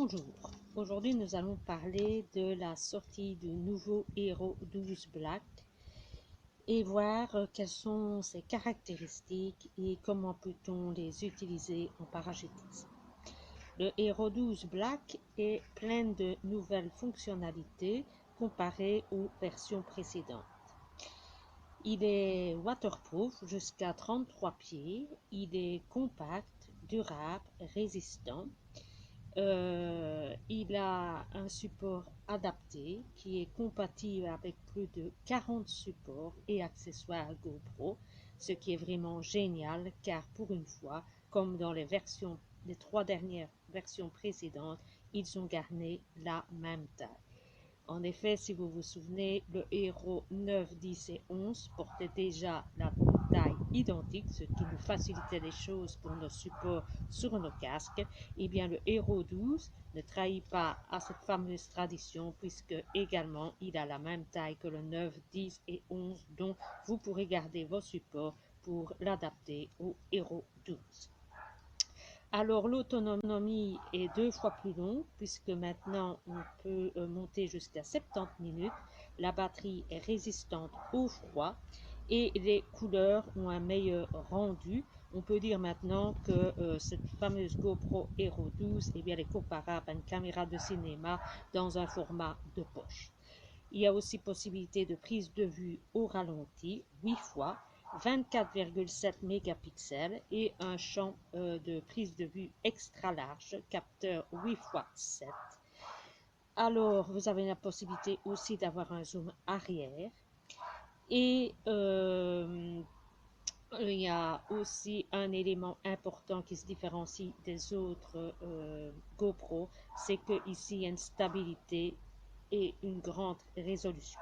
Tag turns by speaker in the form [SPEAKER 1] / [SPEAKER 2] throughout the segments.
[SPEAKER 1] Bonjour, aujourd'hui nous allons parler de la sortie du nouveau Hero 12 Black et voir quelles sont ses caractéristiques et comment peut-on les utiliser en parachutisme. Le Hero 12 Black est plein de nouvelles fonctionnalités comparées aux versions précédentes. Il est waterproof jusqu'à 33 pieds, il est compact, durable, résistant. Il a un support adapté qui est compatible avec plus de 40 supports et accessoires GoPro, ce qui est vraiment génial car pour une fois, comme dans les 3 dernières versions précédentes, ils ont gardé la même taille. En effet, si vous vous souvenez, le Hero 9, 10 et 11 portaient déjà la taille identique, ce qui nous facilitait les choses pour nos supports sur nos casques. Et bien, le Hero 12 ne trahit pas à cette fameuse tradition puisque également il a la même taille que le 9, 10 et 11, donc vous pourrez garder vos supports pour l'adapter au Hero 12. Alors l'autonomie est 2 fois plus longue puisque maintenant on peut monter jusqu'à 70 minutes. La batterie est résistante au froid et les couleurs ont un meilleur rendu. On peut dire maintenant que cette fameuse GoPro Hero 12 eh bien, elle est comparable à une caméra de cinéma dans un format de poche. Il y a aussi possibilité de prise de vue au ralenti 8 fois. 24,7 mégapixels et un champ de prise de vue extra large, capteur 8x7. Alors, vous avez la possibilité aussi d'avoir un zoom arrière. Et il y a aussi un élément important qui se différencie des autres GoPro, c'est qu'ici il y a une stabilité et une grande résolution.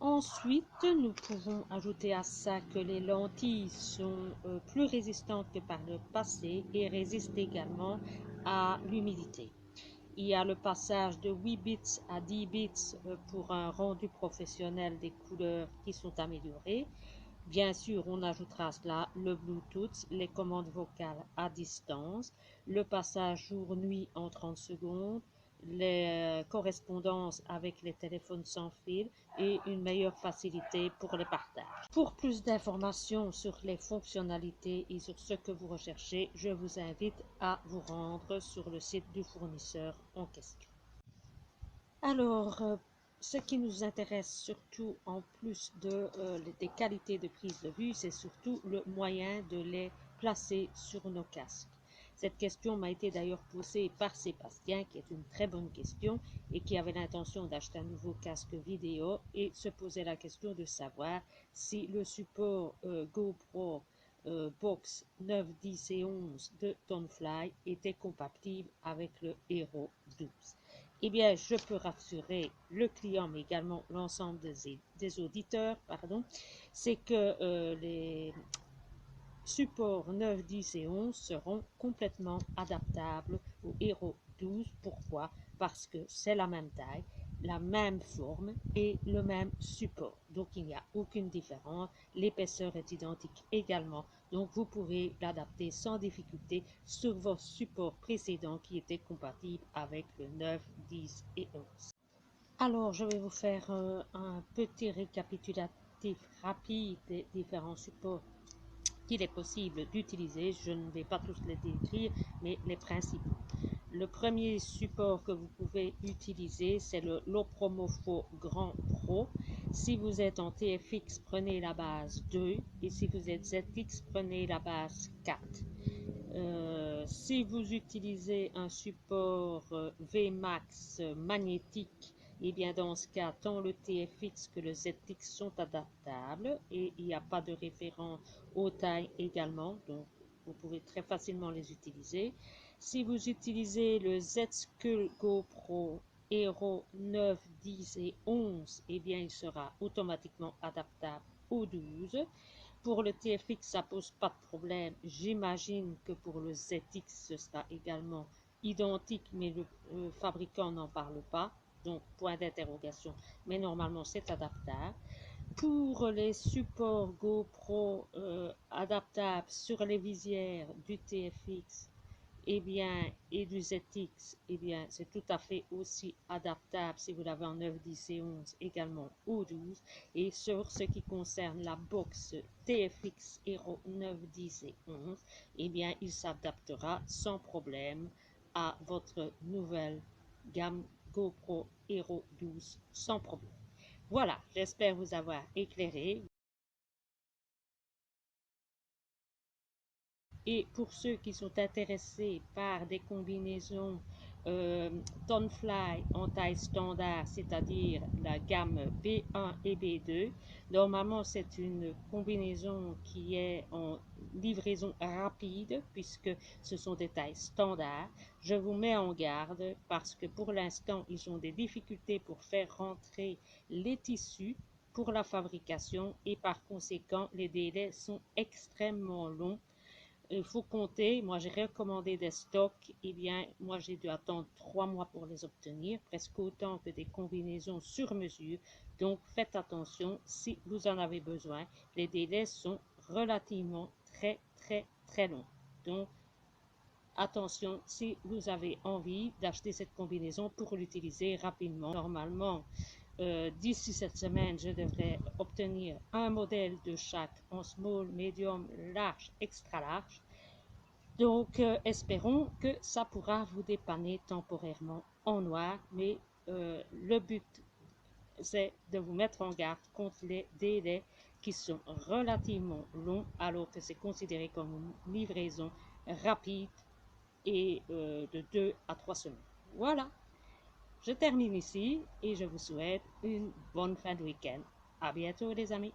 [SPEAKER 1] Ensuite, nous pouvons ajouter à ça que les lentilles sont plus résistantes que par le passé et résistent également à l'humidité. Il y a le passage de 8 bits à 10 bits pour un rendu professionnel des couleurs qui sont améliorées. Bien sûr, on ajoutera à cela le Bluetooth, les commandes vocales à distance, le passage jour-nuit en 30 secondes, les correspondances avec les téléphones sans fil et une meilleure facilité pour les partages. Pour plus d'informations sur les fonctionnalités et sur ce que vous recherchez, je vous invite à vous rendre sur le site du fournisseur en question. Alors, ce qui nous intéresse surtout en plus des qualités de prise de vue, c'est surtout le moyen de les placer sur nos casques. Cette question m'a été d'ailleurs posée par Sébastien, qui est une très bonne question, et qui avait l'intention d'acheter un nouveau casque vidéo et se posait la question de savoir si le support GoPro Box 9, 10 et 11 de Tonfly était compatible avec le Hero 12. Eh bien, je peux rassurer le client, mais également l'ensemble des auditeurs, c'est que les supports 9, 10 et 11 seront complètement adaptables au Hero 12. Pourquoi? Parce que c'est la même taille, la même forme et le même support. Donc, il n'y a aucune différence. L'épaisseur est identique également. Donc, vous pourrez l'adapter sans difficulté sur vos supports précédents qui étaient compatibles avec le 9, 10 et 11. Alors, je vais vous faire un petit récapitulatif rapide des différents supports qu'il est possible d'utiliser. Je ne vais pas tous les décrire, mais les principaux. Le premier support que vous pouvez utiliser, c'est le Lopromofo Grand Pro. Si vous êtes en TFX, prenez la base 2 et si vous êtes ZX, prenez la base 4. Si vous utilisez un support VMAX magnétique, et bien dans ce cas, tant le TFX que le ZX sont adaptables et il n'y a pas de référence aux tailles également, donc vous pouvez très facilement les utiliser. Si vous utilisez le Z-Skull GoPro Hero 9, 10 et 11, eh bien il sera automatiquement adaptable au 12. Pour le TFX, ça pose pas de problème. J'imagine que pour le ZX, ce sera également identique, mais le fabricant n'en parle pas. Donc, point d'interrogation. Mais normalement, c'est adaptable. Pour les supports GoPro adaptables sur les visières du TFX eh bien, et du ZX, eh bien, c'est tout à fait aussi adaptable si vous l'avez en 9, 10 et 11, également au 12. Et sur ce qui concerne la box TFX Hero 9, 10 et 11, eh bien, il s'adaptera sans problème à votre nouvelle gamme GoPro Hero 12 sans problème. Voilà, j'espère vous avoir éclairé. Et pour ceux qui sont intéressés par des combinaisons euh, Tonfly en taille standard, c'est-à-dire la gamme B1 et B2, normalement c'est une combinaison qui est en livraison rapide puisque ce sont des tailles standards. Je vous mets en garde parce que pour l'instant ils ont des difficultés pour faire rentrer les tissus pour la fabrication et par conséquent les délais sont extrêmement longs. Il faut compter, moi j'ai recommandé des stocks, eh bien moi j'ai dû attendre 3 mois pour les obtenir, presque autant que des combinaisons sur mesure. Donc faites attention si vous en avez besoin. Les délais sont relativement très longs. Donc attention si vous avez envie d'acheter cette combinaison pour l'utiliser rapidement. Normalement, d'ici cette semaine, je devrais obtenir un modèle de chaque en small, medium, large, extra large. Donc, espérons que ça pourra vous dépanner temporairement en noir, mais le but, c'est de vous mettre en garde contre les délais qui sont relativement longs, alors que c'est considéré comme une livraison rapide et de 2 à 3 semaines. Voilà, je termine ici et je vous souhaite une bonne fin de week-end. À bientôt les amis.